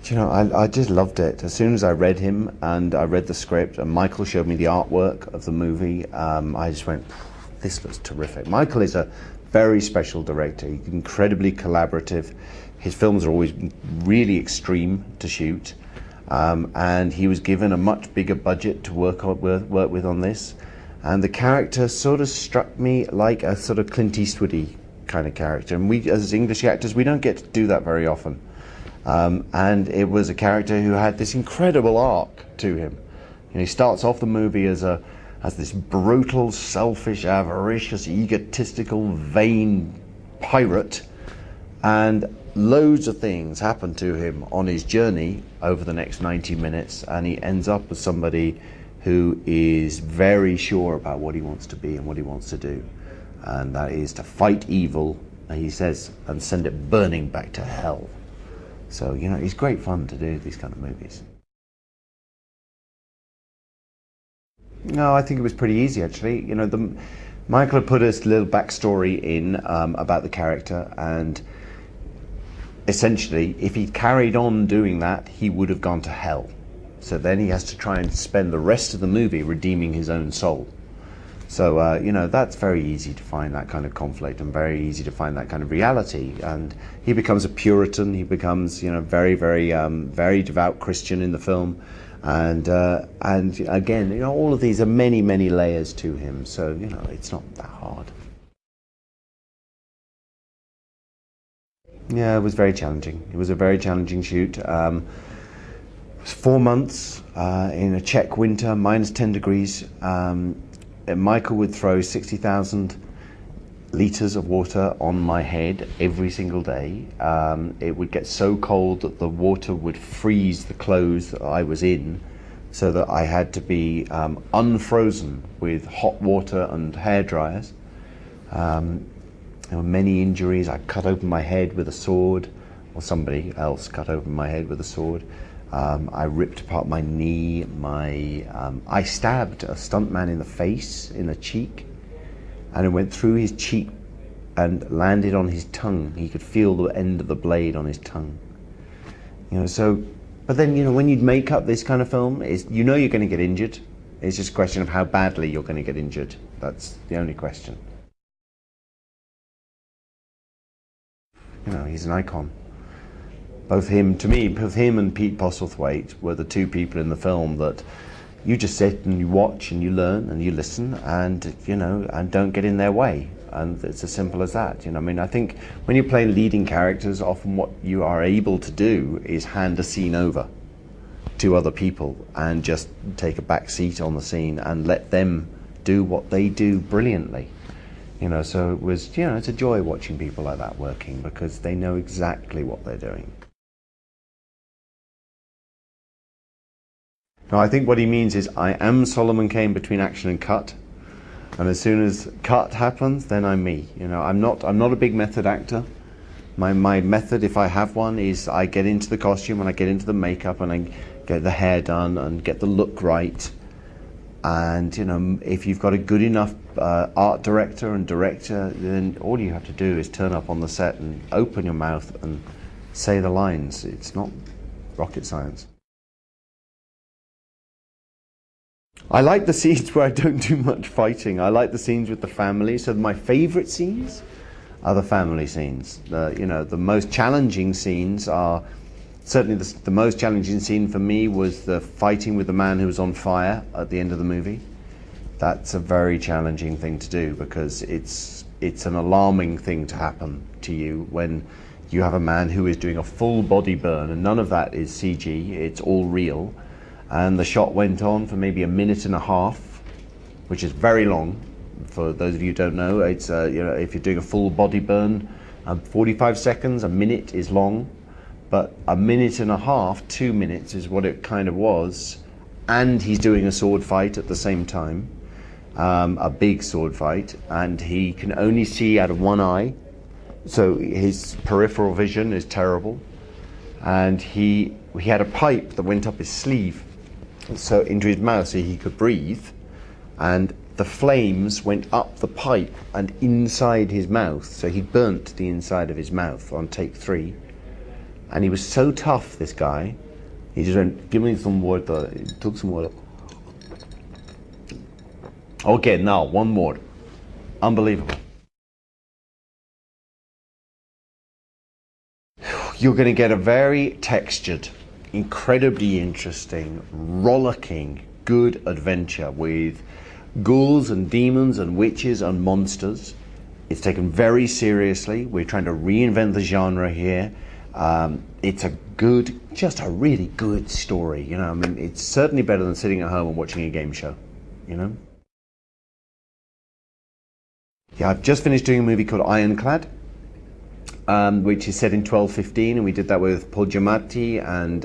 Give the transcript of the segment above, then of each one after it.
You know, I just loved it. As soon as I read him and I read the script and Michael showed me the artwork of the movie, I just went, this looks terrific. Michael is a very special director. He's incredibly collaborative. His films are always really extreme to shoot. And he was given a much bigger budget to work with on this. And the character sort of struck me like a sort of Clint Eastwoody kind of character. And we, as English actors, we don't get to do that very often. And it was a character who had this incredible arc to him. You know, he starts off the movie as this brutal, selfish, avaricious, egotistical, vain pirate, and loads of things happen to him on his journey over the next 90 minutes, and he ends up as somebody who is very sure about what he wants to be and what he wants to do, and that is to fight evil, he says, and send it burning back to hell. So, you know, it's great fun to do these kind of movies. No, I think it was pretty easy, actually. You know, Michael had put a little backstory in about the character, and essentially, if he'd carried on doing that, he would have gone to hell. So then he has to try and spend the rest of the movie redeeming his own soul. So, you know, that's very easy to find that kind of conflict and very easy to find that kind of reality. And he becomes a Puritan. He becomes, you know, very devout Christian in the film. And again, you know, all of these are many, many layers to him. So, you know, it's not that hard. Yeah, it was very challenging. It was a very challenging shoot. It was 4 months in a Czech winter, minus 10 degrees. Michael would throw 60,000 litres of water on my head every single day. It would get so cold that the water would freeze the clothes that I was in, so that I had to be unfrozen with hot water and hair dryers. There were many injuries. I cut open my head with a sword, or somebody else cut open my head with a sword. I ripped apart my knee. I stabbed a stuntman in the face, in the cheek, and it went through his cheek and landed on his tongue. He could feel the end of the blade on his tongue. You know, so, but then, you know, when you make up this kind of film, you know you're going to get injured. It's just a question of how badly you're going to get injured. That's the only question. You know, he's an icon. Both him and Pete Postlethwaite were the two people in the film that you just sit and you watch and you learn and you listen and, you know, and don't get in their way. And it's as simple as that. You know, I mean, I think when you play leading characters, often what you are able to do is hand a scene over to other people and just take a back seat on the scene and let them do what they do brilliantly. You know, so it was, you know, it's a joy watching people like that working because they know exactly what they're doing. No, I think what he means is I am Solomon Kane between action and cut, and as soon as cut happens, then I'm me. You know, I'm not a big method actor. My method, if I have one, is I get into the costume and I get into the makeup and I get the hair done and get the look right. And, you know, if you've got a good enough art director and director, then all you have to do is turn up on the set and open your mouth and say the lines. It's not rocket science. I like the scenes where I don't do much fighting. I like the scenes with the family. So my favourite scenes are the family scenes. You know, the most challenging scenes are certainly the most challenging scene for me was the fighting with the man who was on fire at the end of the movie. That's a very challenging thing to do because it's an alarming thing to happen to you when you have a man who is doing a full body burn, and none of that is CG. It's all real. And the shot went on for maybe 1.5 minutes, which is very long. For those of you who don't know, it's you know, if you're doing a full body burn, 45 seconds, a minute is long, but 1.5 minutes, 2 minutes is what it kind of was. And he's doing a sword fight at the same time, a big sword fight, and he can only see out of one eye, so his peripheral vision is terrible. And he had a pipe that went up his sleeve, so into his mouth so he could breathe, and the flames went up the pipe and inside his mouth, so he burnt the inside of his mouth on take 3. And he was so tough, this guy. He just went, give me some water. He took some water. Okay, now one more. Unbelievable. You're going to get a very textured, incredibly interesting, rollicking, good adventure with ghouls and demons and witches and monsters. It's taken very seriously. We're trying to reinvent the genre here. It's a good, just a really good story. You know, I mean, it's certainly better than sitting at home and watching a game show. You know. Yeah, I've just finished doing a movie called Ironclad, which is set in 1215, and we did that with Paul Giamatti and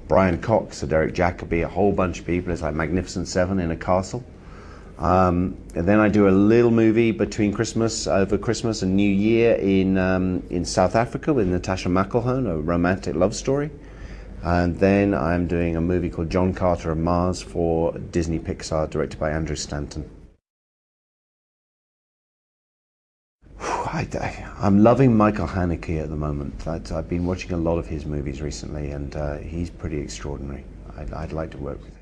Brian Cox, Derek Jacobi, a whole bunch of people. It's like Magnificent Seven in a castle. And then I do a little movie between over Christmas and New Year in South Africa with Natasha McElhone, a romantic love story. And then I'm doing a movie called John Carter of Mars for Disney Pixar, directed by Andrew Stanton. I'm loving Michael Haneke at the moment. I've been watching a lot of his movies recently, and he's pretty extraordinary. I'd like to work with him.